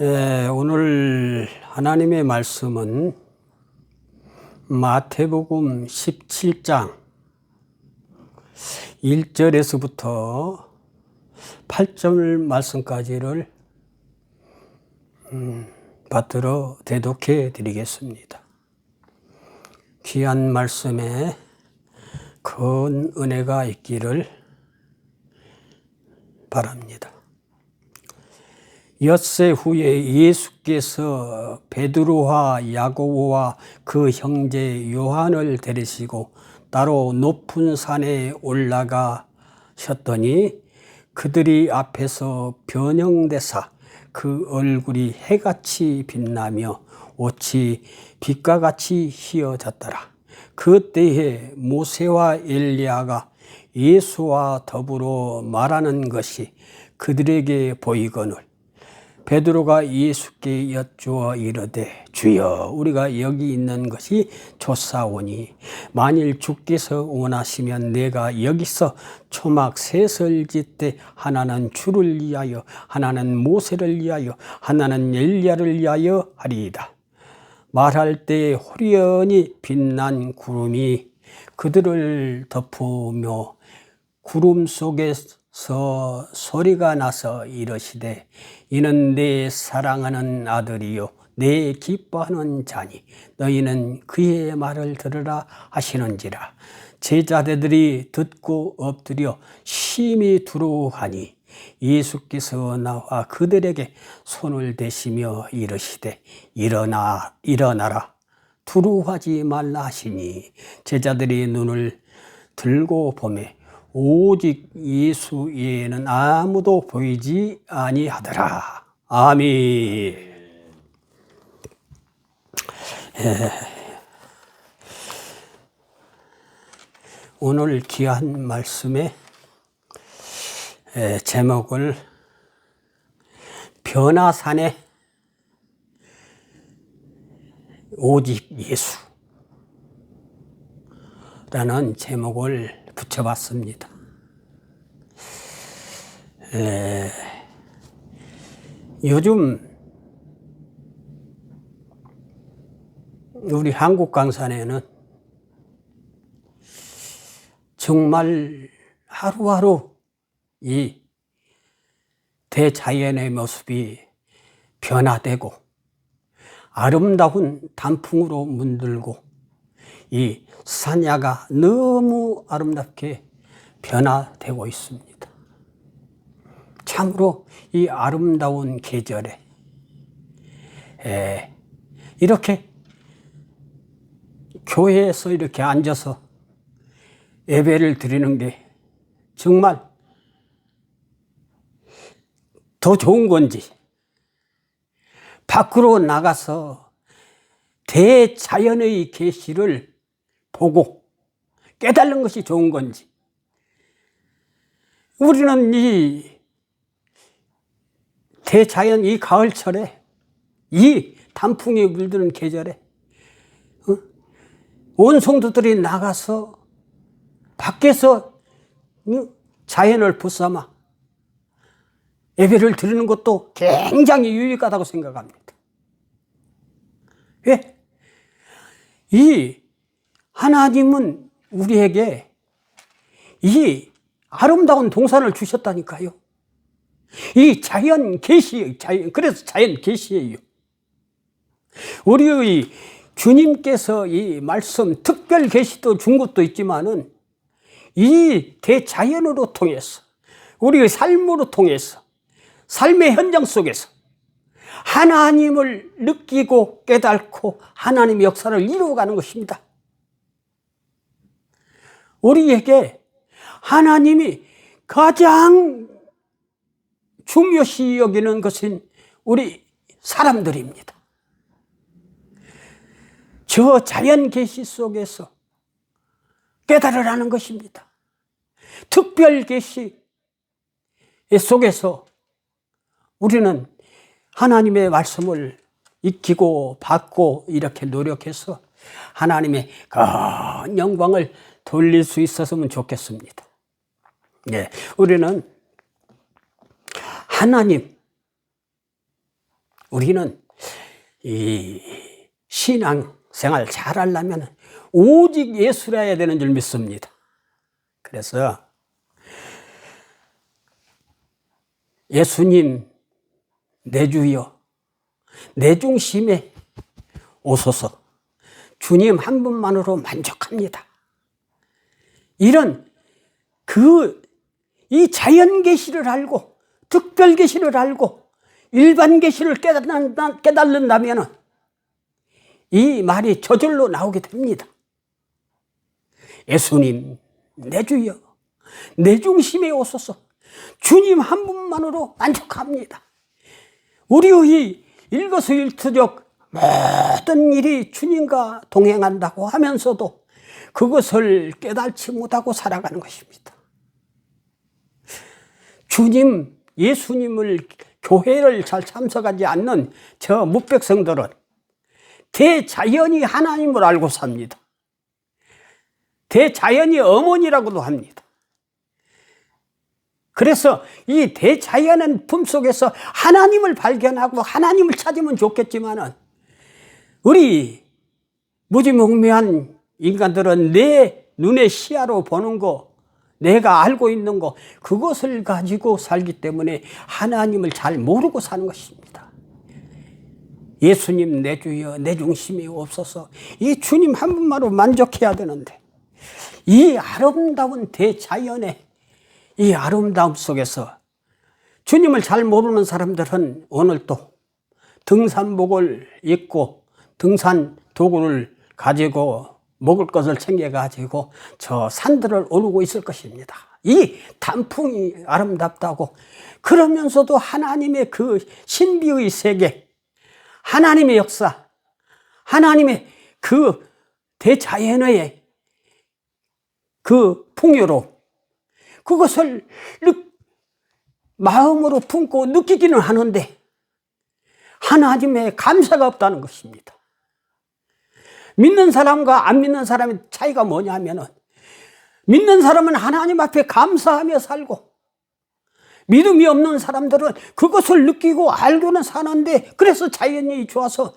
오늘 하나님의 말씀은 마태복음 17장 1절에서부터 8절 말씀까지를 받들어 대독해 드리겠습니다. 귀한 말씀에 큰 은혜가 있기를 바랍니다. 엿새 후에 예수께서 베드로와 야고보와 그 형제 요한을 데리시고 따로 높은 산에 올라가셨더니 그들이 앞에서 변형되사 그 얼굴이 해같이 빛나며 옷이 빛과 같이 휘어졌더라. 그때에 모세와 엘리야가 예수와 더불어 말하는 것이 그들에게 보이거늘 베드로가 예수께 여쭈어 이르되 주여 우리가 여기 있는 것이 좋사오니 만일 주께서 원하시면 내가 여기서 초막 셋을 짓되 하나는 주를 위하여 하나는 모세를 위하여 하나는 엘리야를 위하여 하리이다. 말할 때에 호련히 빛난 구름이 그들을 덮으며 구름 속에서 소리가 나서 이르시되 이는 내 사랑하는 아들이요 내 기뻐하는 자니 너희는 그의 말을 들으라 하시는지라. 제자들이 듣고 엎드려 심히 두려워하니 예수께서 나와 그들에게 손을 대시며 이르시되 일어나라 두려워하지 말라 하시니 제자들이 눈을 들고 보매 오직 예수 외에는 아무도 보이지 아니하더라. 아멘. 오늘 귀한 말씀의 제목을 변화산에 오직 예수라는 제목을 붙여봤습니다. 요즘 우리 한국 강산에는 정말 하루하루 이 대자연의 모습이 변화되고 아름다운 단풍으로 물들고 이 산야가 너무 아름답게 변화되고 있습니다. 참으로 이 아름다운 계절에 이렇게 교회에서 이렇게 앉아서 예배를 드리는 게 정말 더 좋은 건지 밖으로 나가서 대자연의 계시를 보고 깨달는 것이 좋은 건지 우리는 이 대자연 이 가을철에 이 단풍이 물드는 계절에 온 성도들이 나가서 밖에서 자연을 보삼아 예배를 드리는 것도 굉장히 유익하다고 생각합니다. 왜? 이 하나님은 우리에게 이 아름다운 동산을 주셨다니까요. 이 자연 계시, 그래서 자연 계시예요. 우리의 주님께서 이 말씀 특별 계시도 준 것도 있지만은 이 대자연으로 통해서 우리의 삶으로 통해서 삶의 현장 속에서 하나님을 느끼고 깨닫고 하나님의 역사를 이루어가는 것입니다. 우리에게 하나님이 가장 중요시 여기는 것은 우리 사람들입니다. 저 자연 계시 속에서 깨달으라는 것입니다. 특별 계시 속에서 우리는 하나님의 말씀을 익히고 받고 이렇게 노력해서 하나님의 큰 영광을 돌릴 수 있었으면 좋겠습니다. 우리는 하나님, 우리는 이 신앙생활 잘하려면 오직 예수라야 되는 줄 믿습니다. 그래서 예수님 내 주여 내 중심에 오소서, 주님 한 분만으로 만족합니다. 이런 이 자연 계시를 알고 특별 계시를 알고 일반 계시를 깨달는다면 이 말이 저절로 나오게 됩니다. 예수님 내 주여 내 중심에 오소서, 주님 한 분만으로 만족합니다. 우리의 일거수일투족 모든 일이 주님과 동행한다고 하면서도 그것을 깨달지 못하고 살아가는 것입니다. 주님, 예수님을, 교회를 잘 참석하지 않는 저 묵백성들은 대자연이 하나님을 알고 삽니다. 대자연이 어머니라고도 합니다. 그래서 이 대자연의 품속에서 하나님을 발견하고 하나님을 찾으면 좋겠지만은 우리 무지몽매한 인간들은 내 눈의 시야로 보는 거, 내가 알고 있는 거, 그것을 가지고 살기 때문에 하나님을 잘 모르고 사는 것입니다. 예수님 내 주여 내 중심이 없어서 이 주님 한 분만으로 만족해야 되는데 이 아름다운 대자연의 이 아름다움 속에서 주님을 잘 모르는 사람들은 오늘 또 등산복을 입고 등산 도구를 가지고 먹을 것을 챙겨가지고 저 산들을 오르고 있을 것입니다. 이 단풍이 아름답다고 그러면서도 하나님의 그 신비의 세계, 하나님의 역사, 하나님의 그 대자연의 그 풍요로움, 그것을 마음으로 품고 느끼기는 하는데 하나님의 감사가 없다는 것입니다. 믿는 사람과 안 믿는 사람의 차이가 뭐냐면은 믿는 사람은 하나님 앞에 감사하며 살고 믿음이 없는 사람들은 그것을 느끼고 알고는 사는데 그래서 자연이 좋아서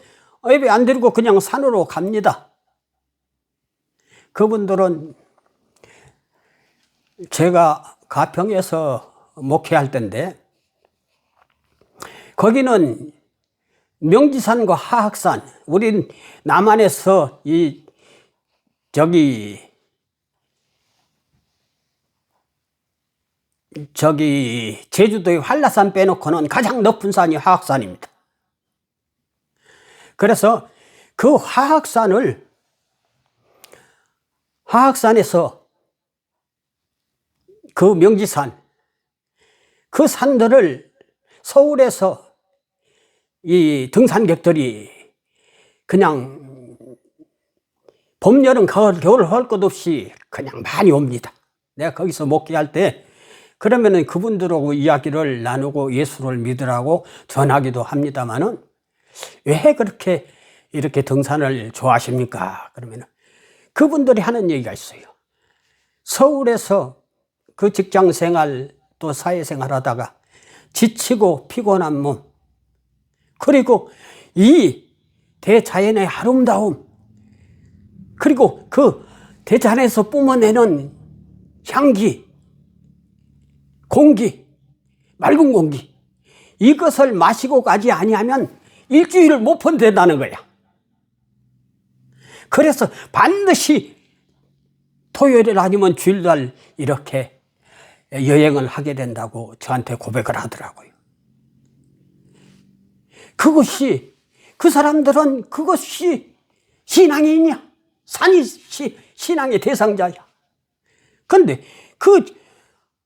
예배 안 드리고 그냥 산으로 갑니다. 그분들은 제가 가평에서 목회할 때인데 거기는 명지산과 하악산, 우린 남한에서 제주도의 한라산 빼놓고는 가장 높은 산이 하악산입니다. 그래서 그 하악산에서 그 명지산, 그 산들을 서울에서 이 등산객들이 그냥 봄, 여름, 가을, 겨울 할 것 없이 그냥 많이 옵니다. 내가 거기서 목회할 때 그러면은 그분들하고 이야기를 나누고 예수를 믿으라고 전하기도 합니다만은 왜 그렇게 이렇게 등산을 좋아하십니까? 그러면은 그분들이 하는 얘기가 있어요. 서울에서 그 직장 생활 또 사회생활 하다가 지치고 피곤한 몸, 그리고 이 대자연의 아름다움, 그리고 그 대자연에서 뿜어내는 향기, 공기, 맑은 공기, 이것을 마시고 가지 아니하면 일주일을 못 번댄다는 거야. 그래서 반드시 토요일 아니면 주일날 이렇게 여행을 하게 된다고 저한테 고백을 하더라고요. 그 사람들은 그것이 신앙이냐? 산이 신앙의 대상자야. 그런데 그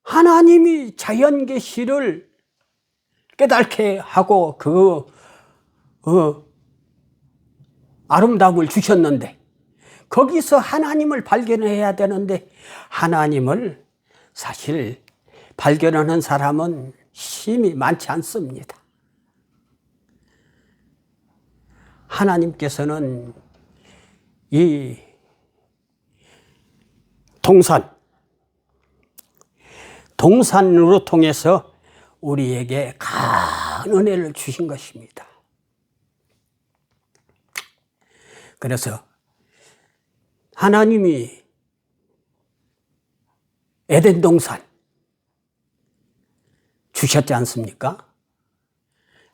하나님이 자연 계시를 깨닫게 하고 아름다움을 주셨는데 거기서 하나님을 발견해야 되는데 하나님을 사실 발견하는 사람은 힘이 많지 않습니다. 하나님께서는 이 동산으로 통해서 우리에게 큰 은혜를 주신 것입니다. 그래서 하나님이 에덴 동산 주셨지 않습니까?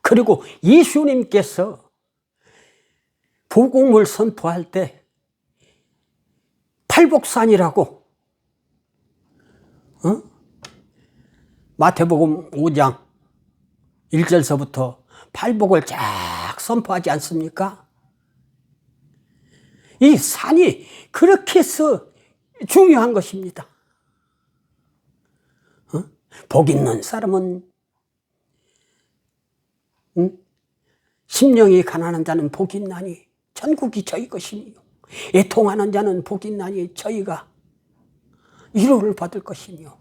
그리고 예수님께서 복음을 선포할 때 팔복산이라고 마태복음 5장 1절서부터 팔복을 쫙 선포하지 않습니까? 이 산이 그렇게 해서 중요한 것입니다. 복 있는 사람은 심령이 가난한 자는 복이 있나니 천국이 저희 것이며 애통하는 자는 복이 있나니 저희가 위로를 받을 것이며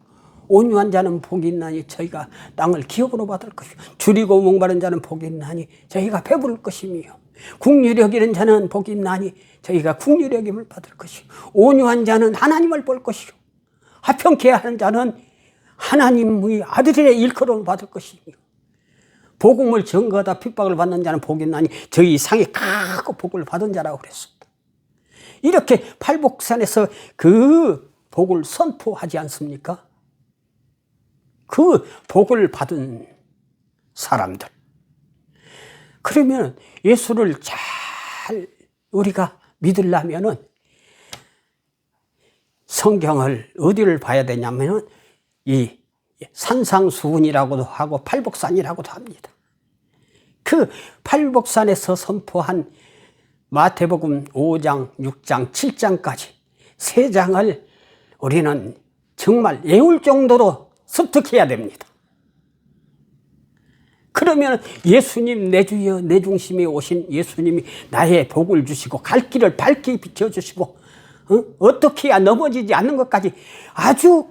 온유한 자는 복이 있나니 저희가 땅을 기업으로 받을 것이며 줄이고 목마른 자는 복이 있나니 저희가 배부를 것이며 국률이 여기는 자는 복이 있나니 저희가 국률이 여김을 받을 것이요 온유한 자는 하나님을 볼 것이요 화평케 하는 자는 하나님의 아들의 일컬음을 받을 것이며 복음을 전거하다 핍박을 받는 자는 복이 있나니 저희 상이 크고 복을 받은 자라고 그랬습니다. 이렇게 팔복산에서 그 복을 선포하지 않습니까? 그 복을 받은 사람들. 그러면 예수를 잘 우리가 믿으려면은 성경을 어디를 봐야 되냐면은 이 산상수훈이라고도 하고 팔복산이라고도 합니다. 그 팔복산에서 선포한 마태복음 5장, 6장, 7장까지 3장을 우리는 정말 외울 정도로 습득해야 됩니다. 그러면 예수님 내 주여 내 중심에 오신 예수님이 나의 복을 주시고 갈 길을 밝게 비춰주시고 어떻게 해야 넘어지지 않는 것까지 아주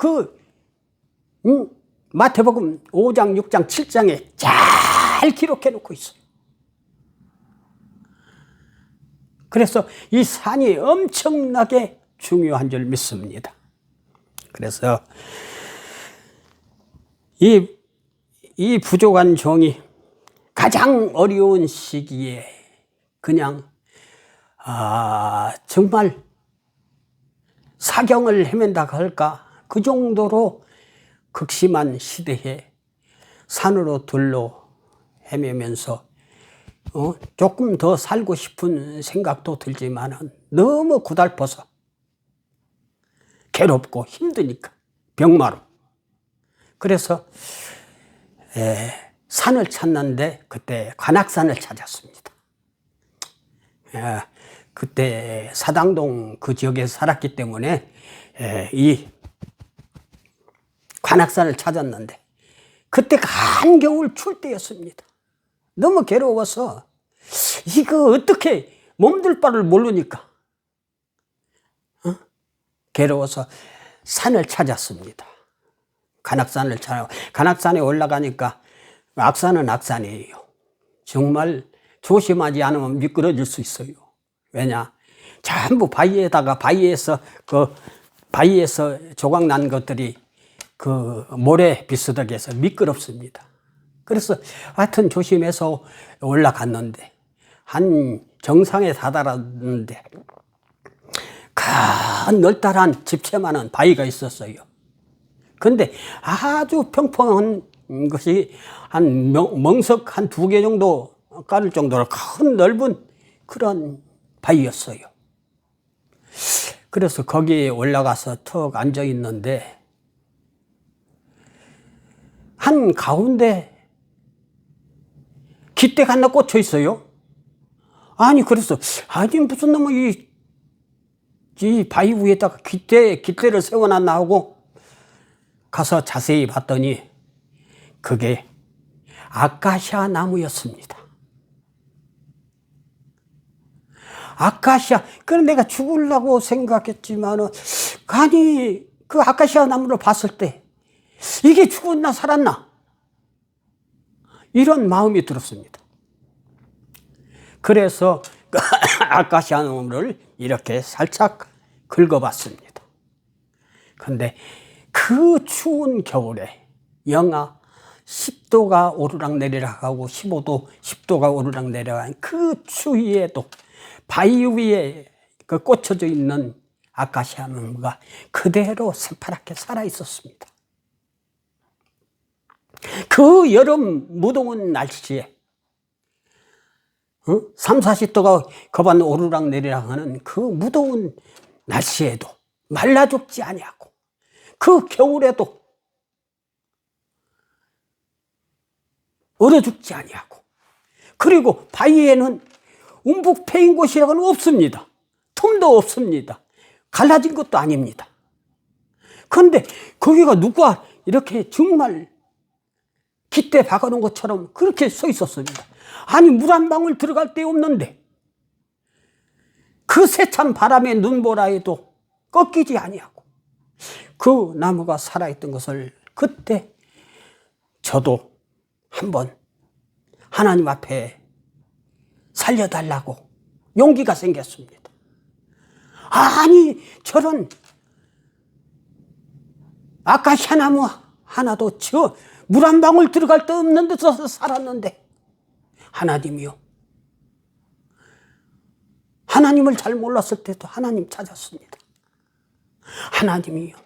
마태복음 5장, 6장, 7장에 잘 기록해 놓고 있어요. 그래서 이 산이 엄청나게 중요한 줄 믿습니다. 그래서 이 부족한 종이 가장 어려운 시기에 그냥 정말 사경을 헤맨다 할까 그 정도로 극심한 시대에 산으로 들로 헤매면서 조금 더 살고 싶은 생각도 들지만 너무 고달퍼서 괴롭고 힘드니까 병마로 그래서 산을 찾는데 그때 관악산을 찾았습니다. 그때 사당동 그 지역에 살았기 때문에 이 관악산을 찾았는데 그때가 한겨울 추울 때였습니다. 너무 괴로워서 이거 어떻게 몸둘 바를 모르니까 괴로워서 산을 찾았습니다. 관악산을 찾아 관악산에 올라가니까 악산은 악산이에요. 정말 조심하지 않으면 미끄러질 수 있어요. 왜냐? 전부 바위에서 조각 난 것들이 그 모래 비스덕에 해서 미끄럽습니다. 그래서 하여튼 조심해서 올라갔는데 한 정상에 다다랐는데 큰 넓다란 집채만한 바위가 있었어요. 근데 아주 평평한 것이 한 멍석 한 2개 정도 깔을 정도로 큰 넓은 그런 바위였어요. 그래서 거기에 올라가서 턱 앉아 있는데 한 가운데 깃대가 하나 꽂혀 있어요. 아니 그래서 무슨 놈의 이 바위 위에다가 깃대를 세워놨나 하고 가서 자세히 봤더니 그게 아카시아 나무였습니다. 아카시아, 그래 내가 죽으려고 생각했지만은 아니 그 아카시아 나무를 봤을 때 이게 죽었나 살았나 이런 마음이 들었습니다. 그래서 아카시아 나무를 이렇게 살짝 긁어봤습니다. 근데 그 추운 겨울에 영하 10도가 오르락 내리락 하고 15도, 10도가 오르락 내리락 하는 그 추위에도 바위 위에 그 꽂혀져 있는 아카시아 나무가 그대로 새파랗게 살아 있었습니다. 그 여름 무더운 날씨에 3, 40도가 거반 오르락 내리락 하는 그 무더운 날씨에도 말라 죽지 아니하고, 그 겨울에도 얼어 죽지 아니하고, 그리고 바위에는 움푹 패인 곳이라고는 없습니다. 틈도 없습니다. 갈라진 것도 아닙니다. 그런데 거기가 누가 이렇게 정말 깃대 박아놓은 것처럼 그렇게 서 있었습니다. 아니, 물 한 방울 들어갈 데 없는데 그 세찬 바람에 눈보라에도 꺾이지 아니하고 그 나무가 살아있던 것을 그때 저도 한번 하나님 앞에 살려달라고 용기가 생겼습니다. 아니, 저런 아카시아 나무 하나도 저 물 한 방울 들어갈 데 없는 데서 살았는데, 하나님이요, 하나님을 잘 몰랐을 때도 하나님 찾았습니다. 하나님이요,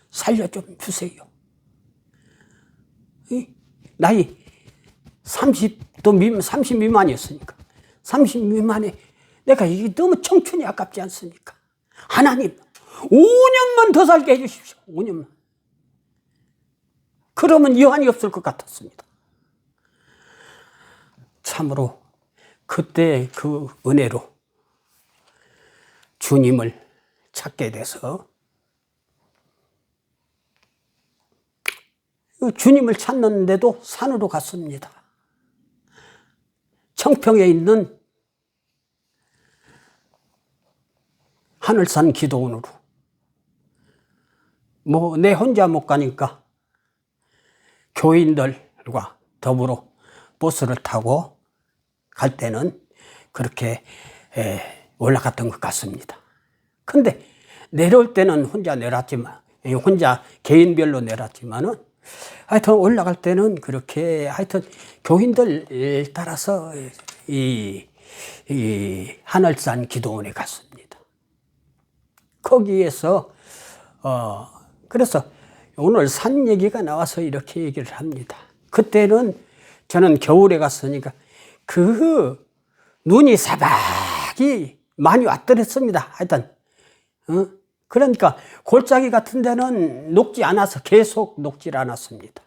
살려 좀 주세요. 나이 30 미만이었으니까 30 미만에 내가 이게 너무 청춘이 아깝지 않습니까? 하나님 5년만 더 살게 해주십시오. 5년만. 그러면 여한이 없을 것 같았습니다. 참으로 그때 그 은혜로 주님을 찾게 돼서 주님을 찾는데도 산으로 갔습니다. 청평에 있는 하늘산 기도원으로. 내 혼자 못 가니까 교인들과 더불어 버스를 타고 갈 때는 그렇게 올라갔던 것 같습니다. 근데 내려올 때는 혼자 내렸지만, 혼자 개인별로 내렸지만은, 하여튼 올라갈 때는 그렇게 하여튼 교인들 따라서 이 하늘산 기도원에 갔습니다. 거기에서 그래서 오늘 산 얘기가 나와서 이렇게 얘기를 합니다. 그때는 저는 겨울에 갔으니까 그 눈이 사박이 많이 왔더랬습니다. 하여튼 그러니까 골짜기 같은 데는 녹지 않아서 계속 녹질 않았습니다.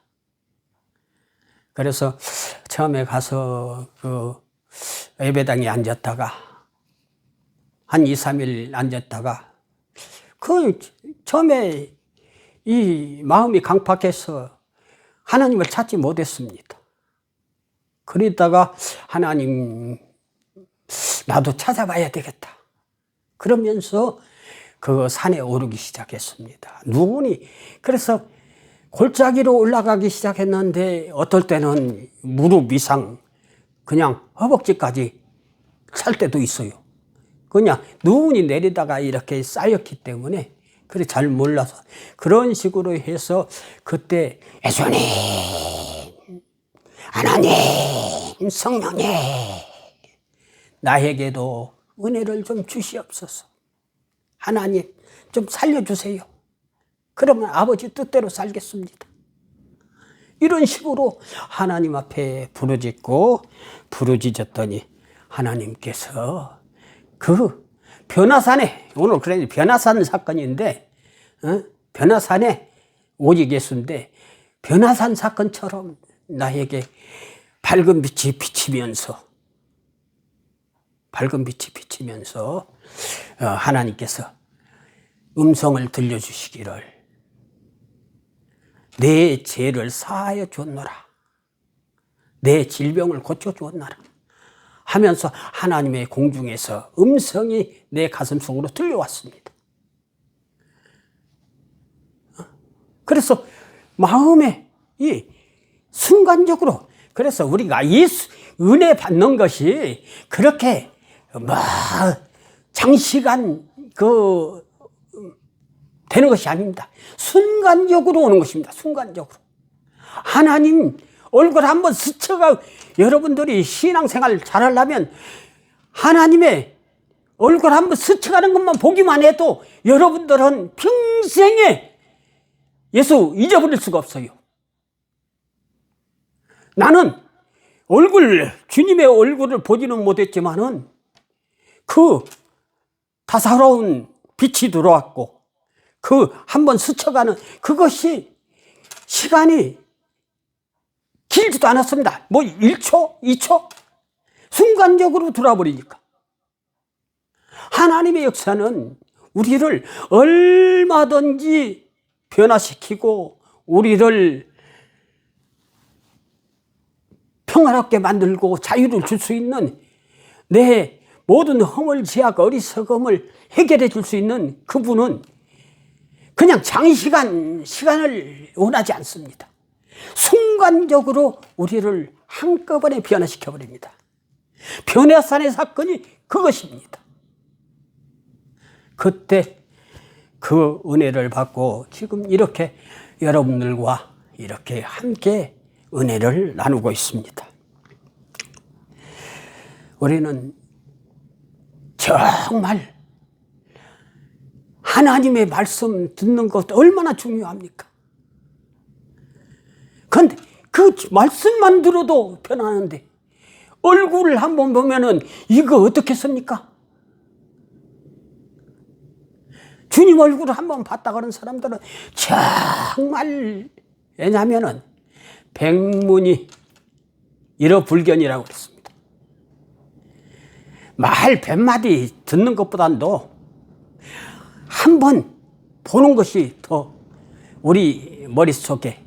그래서 처음에 가서 그 예배당에 앉았다가 한 2, 3일 앉았다가 그 처음에 이 마음이 강팍해서 하나님을 찾지 못했습니다. 그러다가 하나님, 나도 찾아봐야 되겠다 그러면서 그 산에 오르기 시작했습니다. 눈이, 그래서 골짜기로 올라가기 시작했는데 어떨 때는 무릎 이상 그냥 허벅지까지 찰 때도 있어요. 그냥 눈이 내리다가 이렇게 쌓였기 때문에 그래 잘 몰라서 그런 식으로 해서 그때 예수님, 하나님, 성령님, 나에게도 은혜를 좀 주시옵소서. 하나님 좀 살려주세요. 그러면 아버지 뜻대로 살겠습니다. 이런 식으로 하나님 앞에 부르짖었더니 하나님께서 그 변화산에, 오늘 그래 변화산 사건인데, 변화산에 오직 예수인데 변화산 사건처럼 나에게 밝은 빛이 비치면서 하나님께서 음성을 들려주시기를 내 죄를 사하여 주었노라, 내 질병을 고쳐주었노라 하면서 하나님의 공중에서 음성이 내 가슴 속으로 들려왔습니다. 그래서 마음에 이 순간적으로, 그래서 우리가 이 은혜 받는 것이 그렇게 장시간 되는 것이 아닙니다. 순간적으로 오는 것입니다. 순간적으로. 하나님 얼굴 한번 스쳐가, 여러분들이 신앙생활 잘하려면 하나님의 얼굴 한번 스쳐가는 것만 보기만 해도 여러분들은 평생에 예수 잊어버릴 수가 없어요. 나는 주님의 얼굴을 보지는 못했지만은 그 다사로운 빛이 들어왔고 그 한번 스쳐가는 그것이 시간이 길지도 않았습니다. 뭐 1초, 2초 순간적으로 돌아버리니까. 하나님의 역사는 우리를 얼마든지 변화시키고 우리를 평화롭게 만들고 자유를 줄 수 있는 내 모든 허물, 제약, 어리석음을 해결해 줄 수 있는 그분은 그냥 장시간 시간을 원하지 않습니다. 순간적으로 우리를 한꺼번에 변화시켜 버립니다. 변화산의 사건이 그것입니다. 그때 그 은혜를 받고 지금 이렇게 여러분들과 이렇게 함께 은혜를 나누고 있습니다. 우리는 정말 하나님의 말씀 듣는 것 얼마나 중요합니까? 그런데 그 말씀만 들어도 변하는데 얼굴을 한번 보면은 이거 어떻겠습니까? 주님 얼굴을 한번 봤다 그런 사람들은 정말 왜냐하면은 백문이 일어불견이라고 그랬습니다. 말 100마디 듣는 것보다도 한번 보는 것이 더 우리 머릿속에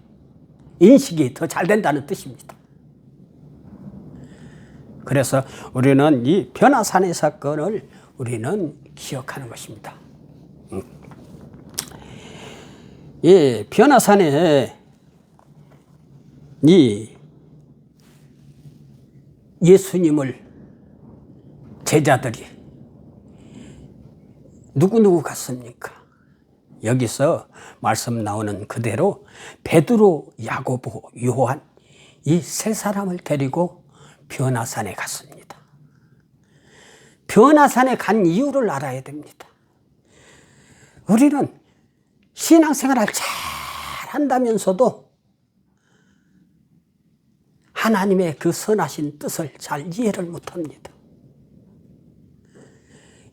인식이 더 잘 된다는 뜻입니다. 그래서 우리는 이 변화산의 사건을 우리는 기억하는 것입니다. 이 변화산에 이 예수님을 제자들이 누구 갔습니까? 여기서 말씀 나오는 그대로 베드로, 야고보, 요한 이 세 사람을 데리고 변화산에 갔습니다. 변화산에 간 이유를 알아야 됩니다. 우리는 신앙생활을 잘 한다면서도 하나님의 그 선하신 뜻을 잘 이해를 못합니다.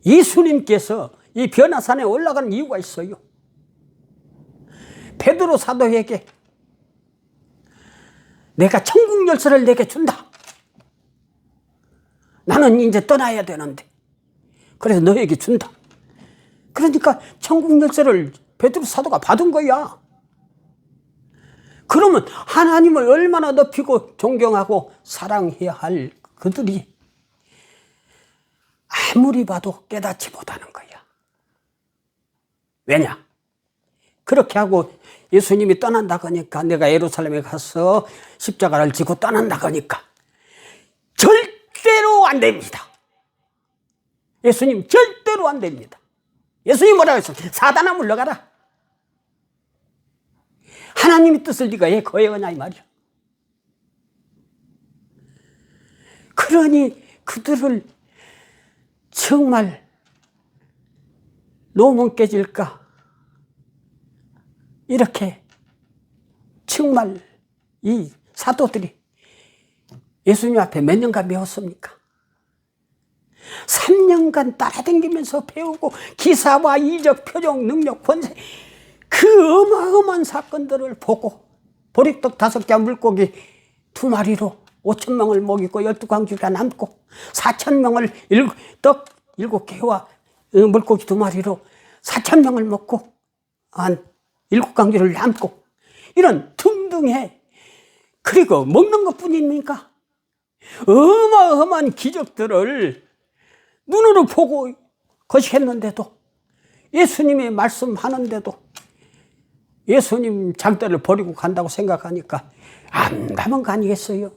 예수님께서 이 변화산에 올라간 이유가 있어요. 베드로 사도에게 내가 천국 열쇠를 내게 준다. 나는 이제 떠나야 되는데 그래서 너에게 준다. 그러니까 천국 열쇠를 베드로 사도가 받은 거야. 그러면 하나님을 얼마나 높이고 존경하고 사랑해야 할 그들이 아무리 봐도 깨닫지 못하는 거야. 왜냐? 그렇게 하고 예수님이 떠난다고 하니까 내가 예루살렘에 가서 십자가를 지고 떠난다고 하니까 절대로 안 됩니다. 예수님 절대로 안 됩니다. 예수님 뭐라고 했어? 사단아 물러가라. 하나님의 뜻을 네가 왜 거역하냐 이 말이야. 그러니 그들을 정말 노문 깨질까 이렇게 정말 이 사도들이 예수님 앞에 몇 년간 배웠습니까? 3년간 따라다니면서 배우고 기사와 이적, 표정, 능력, 권세 그 어마어마한 사건들을 보고 보리떡 5개 물고기 2마리로 5,000명을 먹이고 12광주가 남고 4,000명을 떡 7개와 물고기 2마리로 4,000명을 먹고 한 7광주를 남고 이런 등등해. 그리고 먹는 것뿐입니까? 어마어마한 기적들을 눈으로 보고 거식했는데도 예수님의 말씀하는데도 예수님 장대를 버리고 간다고 생각하니까 안 남은 거 아니겠어요?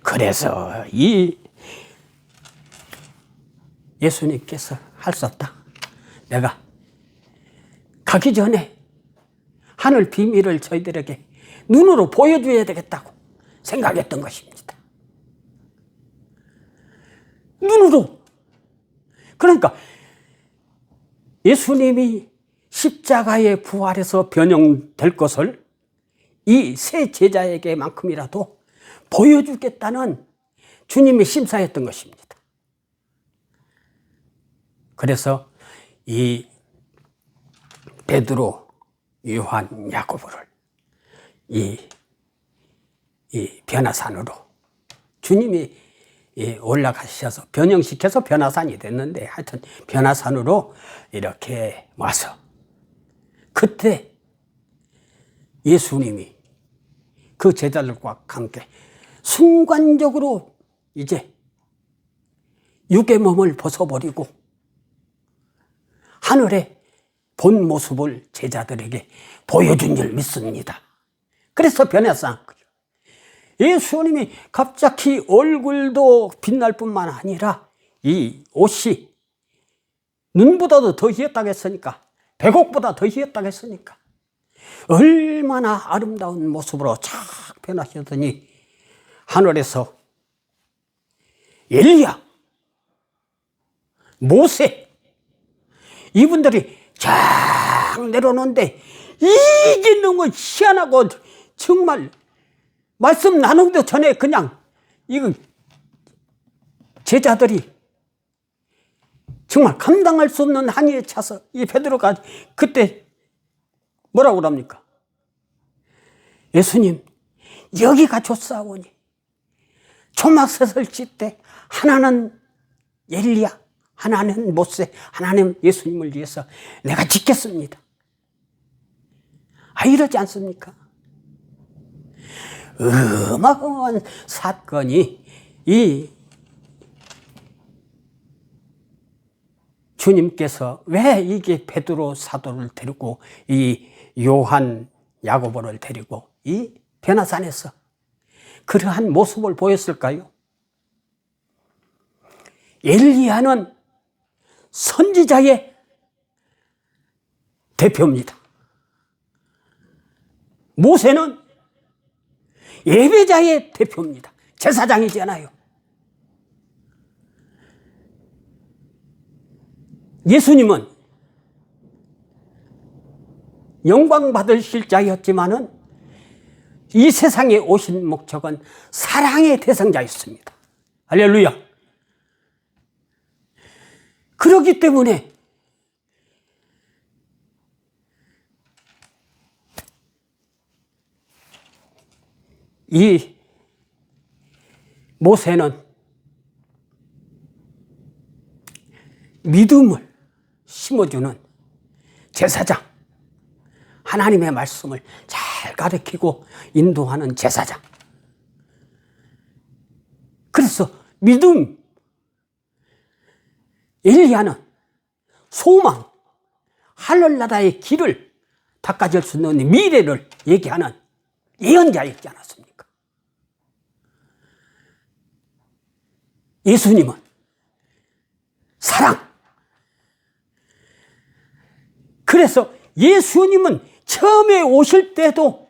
그래서 이 예수님께서 할 수 없다. 내가 가기 전에 하늘 비밀을 저희들에게 눈으로 보여줘야 되겠다고 생각했던 것입니다. 눈으로. 그러니까 예수님이 십자가에 부활해서 변형될 것을 이 세 제자에게만큼이라도 보여주겠다는 주님의 심사였던 것입니다. 그래서 이 베드로, 요한, 야고보를 이 변화산으로 주님이 올라가셔서 변형시켜서 변화산이 됐는데, 하여튼 변화산으로 이렇게 와서 그때 예수님이 그 제자들과 함께 순간적으로 이제 육의 몸을 벗어버리고 하늘의 본 모습을 제자들에게 보여준 줄 믿습니다. 그래서 변화산. 예수님이 갑자기 얼굴도 빛날 뿐만 아니라 이 옷이 눈보다도 더 희었다고 했으니까, 백옥보다 더 희었다고 했으니까 얼마나 아름다운 모습으로 착 변하셨더니 하늘에서 엘리야, 모세 이분들이 쫙 내려오는데 이게 너무 희한하고 정말 말씀 나누기도 전에 그냥 이거 제자들이 정말 감당할 수 없는 한이에 차서 이 베드로가 그때 뭐라고 그럽니까? 예수님, 여기가 좋사오니 초막셋을 찢때 하나는 엘리야, 하나는 모세, 하나는 예수님을 위해서 내가 짓겠습니다. 이러지 않습니까? 어마어마한 사건이 이 주님께서 왜 이게 베드로 사도를 데리고 이 요한 야고보를 데리고 이 변화산에서 그러한 모습을 보였을까요? 엘리야는 선지자의 대표입니다. 모세는 예배자의 대표입니다. 제사장이잖아요. 예수님은 영광 받으실 자였지만은 이 세상에 오신 목적은 사랑의 대상자였습니다. 할렐루야. 그렇기 때문에 이 모세는 믿음을 심어주는 제사장, 하나님의 말씀을 잘 가르치고 인도하는 제사장. 그래서 믿음, 엘리야는 소망, 하늘나라의 길을 닦아줄 수 있는 미래를 얘기하는 예언자였지 않았습니까? 예수님은 사랑. 그래서 예수님은 처음에 오실 때도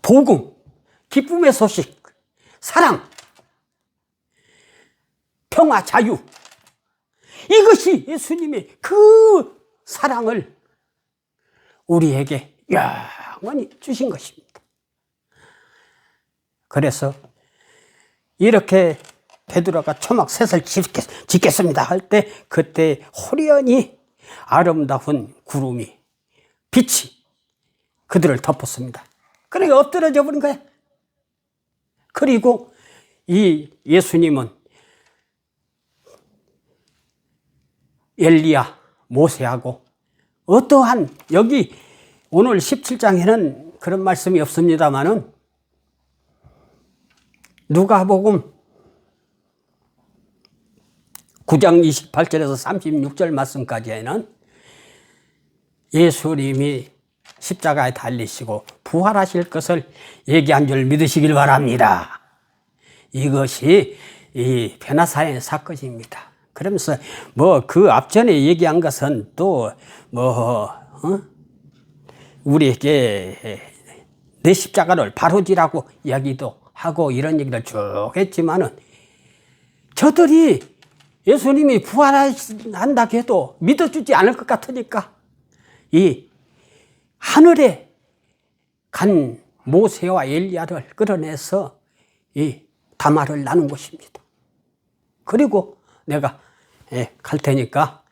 복음, 기쁨의 소식, 사랑, 평화, 자유, 이것이 예수님의 그 사랑을 우리에게 영원히 주신 것입니다. 그래서 이렇게 베드로가 초막셋을 짓겠습니다 할 때 그때 호련히 아름다운 구름이, 빛이 그들을 덮었습니다. 그러니까 엎드러져 버린 거야. 그리고 이 예수님은 엘리야, 모세하고 어떠한, 여기 오늘 17장에는 그런 말씀이 없습니다만은 누가복음 9장 28절에서 36절 말씀까지에는 예수님이 십자가에 달리시고 부활하실 것을 얘기한 줄 믿으시길 바랍니다. 이것이 이 변화사의 사건입니다. 그러면서 그 앞전에 얘기한 것은 또 우리에게 내 십자가를 바로지라고 이야기도 하고 이런 얘기를 쭉 했지만은 저들이 예수님이 부활한다 해도 믿어주지 않을 것 같으니까 이 하늘에 간 모세와 엘리야를 끌어내서 이 담화를 나눈 것입니다. 그리고 내가 갈 테니까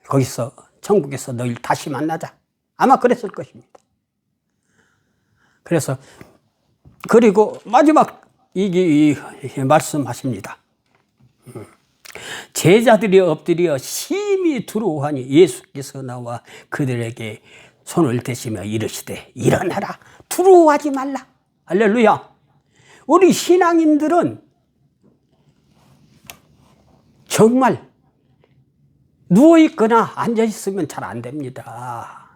거기서 천국에서 너희를 다시 만나자. 아마 그랬을 것입니다. 그래서 그리고 마지막 이 말씀하십니다. 제자들이 엎드려 심히 두려워하니 예수께서 나와 그들에게 손을 대시며 이르시되 일어나라, 두려워하지 말라. 할렐루야. 우리 신앙인들은 정말 누워있거나 앉아있으면 잘 안 됩니다.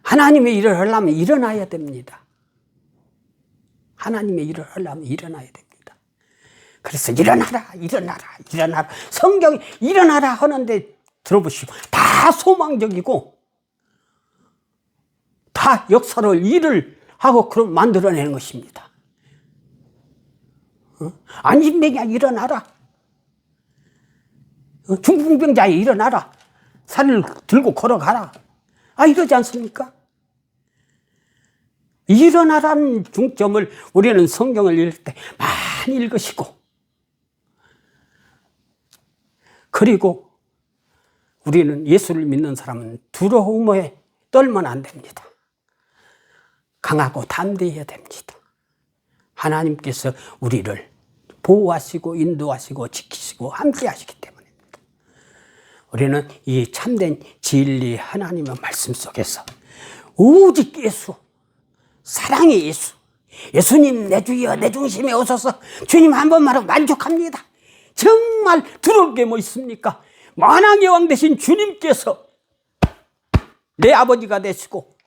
하나님의 일을 하려면 일어나야 됩니다. 하나님의 일을 하려면 일어나야 됩니다. 그래서 일어나라, 일어나라, 일어나라. 성경이 일어나라 하는데 들어보시고 다 소망적이고 다 역사를 일을 하고 그럼 만들어내는 것입니다. 안진뱅이야 일어나라. 중풍병자야 일어나라. 살을 들고 걸어가라. 이러지 않습니까? 일어나라는 중점을 우리는 성경을 읽을 때 많이 읽으시고 그리고 우리는 예수를 믿는 사람은 두려움에 떨면 안 됩니다. 강하고 담대해야 됩니다. 하나님께서 우리를 보호하시고 인도하시고 지키시고 함께 하시기 때문입니다. 우리는 이 참된 진리 하나님의 말씀 속에서 오직 예수, 사랑의 예수, 예수님 내 주여 내 중심에 오셔서 주님 한 번만 하고 만족합니다. 정말 두려울 게 뭐 있습니까? 만왕의 왕 되신 주님께서 내 아버지가 되시고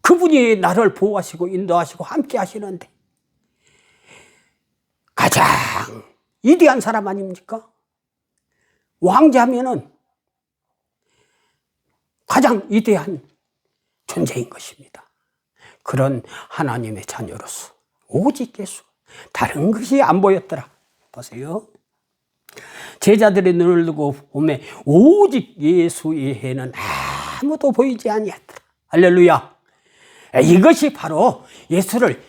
그분이 나를 보호하시고 인도하시고 함께 하시는데 가장 위대한 사람 아닙니까? 왕자면은 가장 위대한 존재인 것입니다. 그런 하나님의 자녀로서 오직 예수, 다른 것이 안 보였더라. 보세요. 제자들의 눈을 두고 보면 오직 예수 외에는 아무도 보이지 아니하더라. 할렐루야. 이것이 바로 예수를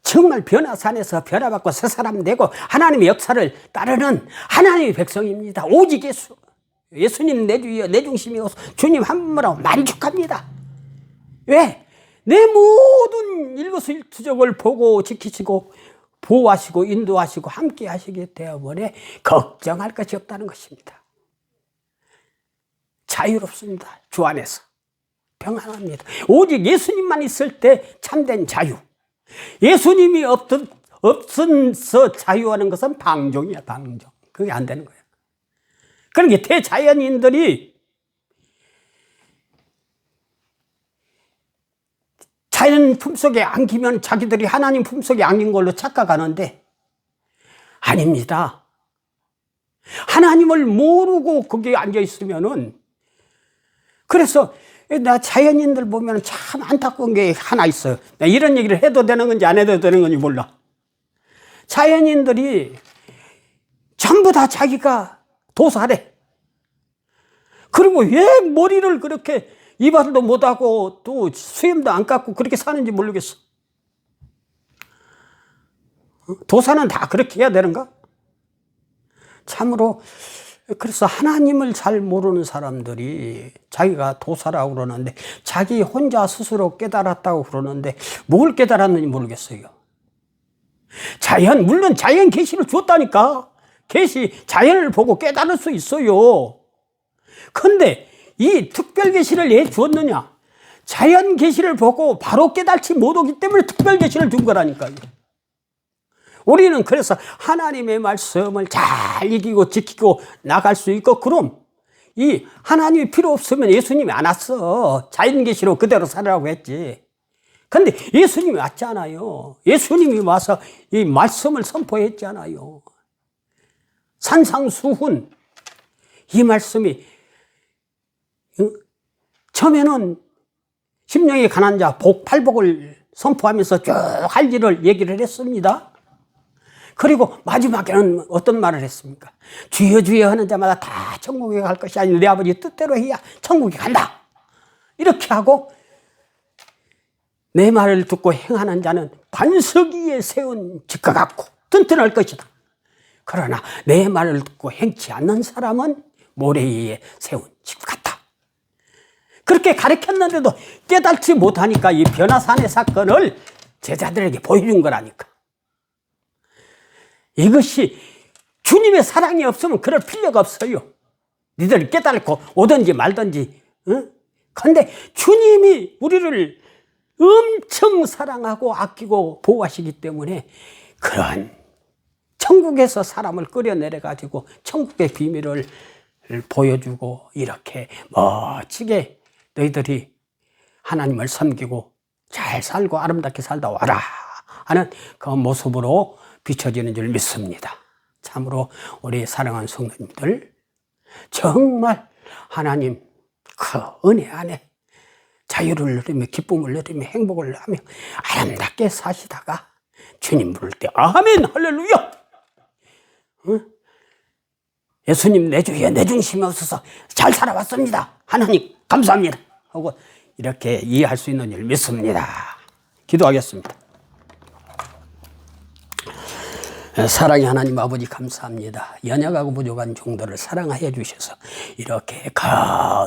정말 변화산에서 변화받고 새 사람 되고 하나님의 역사를 따르는 하나님의 백성입니다. 오직 예수. 예수님 내 주여 내 중심이어서 주님 한 분으로 만족합니다. 왜? 내 모든 일거수일투족을 보고 지키시고 보호하시고 인도하시고 함께 하시기 때문에 걱정할 것이 없다는 것입니다. 자유롭습니다. 주 안에서 평안합니다. 오직 예수님만 있을 때 참된 자유. 예수님이 없어서 자유하는 것은 방종이야, 방종. 그게 안 되는 거예요. 그러니까 대자연인들이 자연 품속에 안기면 자기들이 하나님 품속에 안긴 걸로 착각하는데 아닙니다. 하나님을 모르고 거기에 앉아 있으면은 그래서 나 자연인들 보면 참 안타까운 게 하나 있어요. 나 이런 얘기를 해도 되는 건지 안 해도 되는 건지 몰라. 자연인들이 전부 다 자기가 도사래. 그리고 왜 머리를 그렇게 이발도 못하고 또 수염도 안 깎고 그렇게 사는지 모르겠어. 도사는 다 그렇게 해야 되는가? 참으로 그래서 하나님을 잘 모르는 사람들이 자기가 도사라고 그러는데 자기 혼자 스스로 깨달았다고 그러는데 뭘 깨달았는지 모르겠어요. 물론 자연 계시를 줬다니까. 자연을 보고 깨달을 수 있어요. 그런데 이 특별 계시를 왜 주었느냐? 자연 계시를 보고 바로 깨달지 못하기 때문에 특별 계시를 준 거라니까요. 우리는 그래서 하나님의 말씀을 잘 이기고 지키고 나갈 수 있고 그럼 이 하나님이 필요 없으면 예수님이 안 왔어. 자연 계시로 그대로 살으라고 했지. 근데 예수님이 왔잖아요. 예수님이 와서 이 말씀을 선포했잖아요. 산상수훈 이 말씀이 처음에는 심령이 가난한 자 팔복을 선포하면서 쭉 할 일을 얘기를 했습니다. 그리고 마지막에는 어떤 말을 했습니까? 주여 주여 하는 자마다 다 천국에 갈 것이 아니라 내 아버지 뜻대로 해야 천국에 간다. 이렇게 하고 내 말을 듣고 행하는 자는 반석 위에 세운 집과 같고 튼튼할 것이다. 그러나 내 말을 듣고 행치 않는 사람은 모래 위에 세운 집 같다. 그렇게 가르쳤는데도 깨닫지 못하니까 이 변화산의 사건을 제자들에게 보여준 거라니까. 이것이 주님의 사랑이 없으면 그럴 필요가 없어요. 니들 깨닫고 오든지 말든지. 그런데 주님이 우리를 엄청 사랑하고 아끼고 보호하시기 때문에 그런 천국에서 사람을 끌어내려 가지고 천국의 비밀을 보여주고 이렇게 멋지게 너희들이 하나님을 섬기고 잘 살고 아름답게 살다 와라 하는 그 모습으로 비춰지는 줄 믿습니다. 참으로 우리 사랑하는 성도님들 정말 하나님 그 은혜 안에 자유를 누리며 기쁨을 누리며 행복을 하며 아름답게 사시다가 주님 부를 때 아멘 할렐루야. 예수님 내 주위에 내 중심이 없어서 잘 살아왔습니다. 하나님 감사합니다 하고 이렇게 이해할 수 있는 줄 믿습니다. 기도하겠습니다. 사랑의 하나님 아버지 감사합니다. 연약하고 부족한 종들을 사랑하여 주셔서 이렇게 큰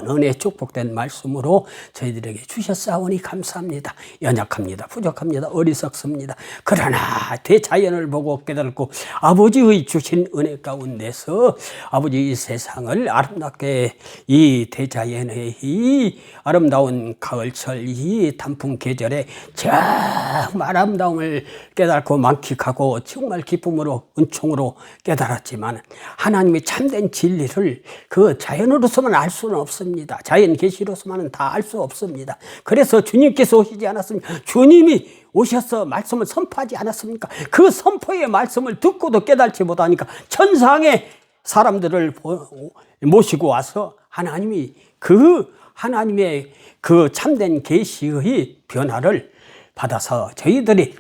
은혜 축복된 말씀으로 저희들에게 주셨사오니 감사합니다. 연약합니다. 부족합니다. 어리석습니다. 그러나 대자연을 보고 깨닫고 아버지의 주신 은혜 가운데서 아버지 이 세상을 아름답게 이 대자연의 이 아름다운 가을철 이 단풍 계절에 정말 아름다움을 깨닫고 만끽하고 정말 기쁨을 은총으로 깨달았지만 하나님의 참된 진리를 그 자연으로서만 알 수는 없습니다. 자연 계시로서만은 다 알 수 없습니다. 그래서 주님께서 오시지 않았습니까? 주님이 오셔서 말씀을 선포하지 않았습니까? 그 선포의 말씀을 듣고도 깨달지 못하니까 천상의 사람들을 모시고 와서 하나님이 하나님의 그 참된 계시의 변화를 받아서 저희들이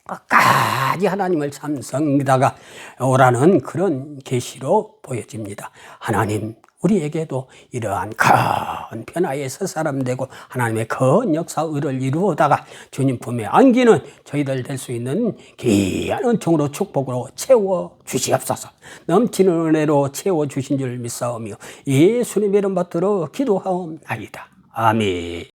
끝까지 하나님을 삼성다가 오라는 그런 계시로 보여집니다. 하나님 우리에게도 이러한 큰 변화에서 사람 되고 하나님의 큰 역사를 이루어다가 주님 품에 안기는 저희들 될 수 있는 귀한 은총으로 축복으로 채워 주시옵소서. 넘치는 은혜로 채워 주신 줄 믿사오며 예수님의 이름 받들어 기도하옵나이다. 아멘.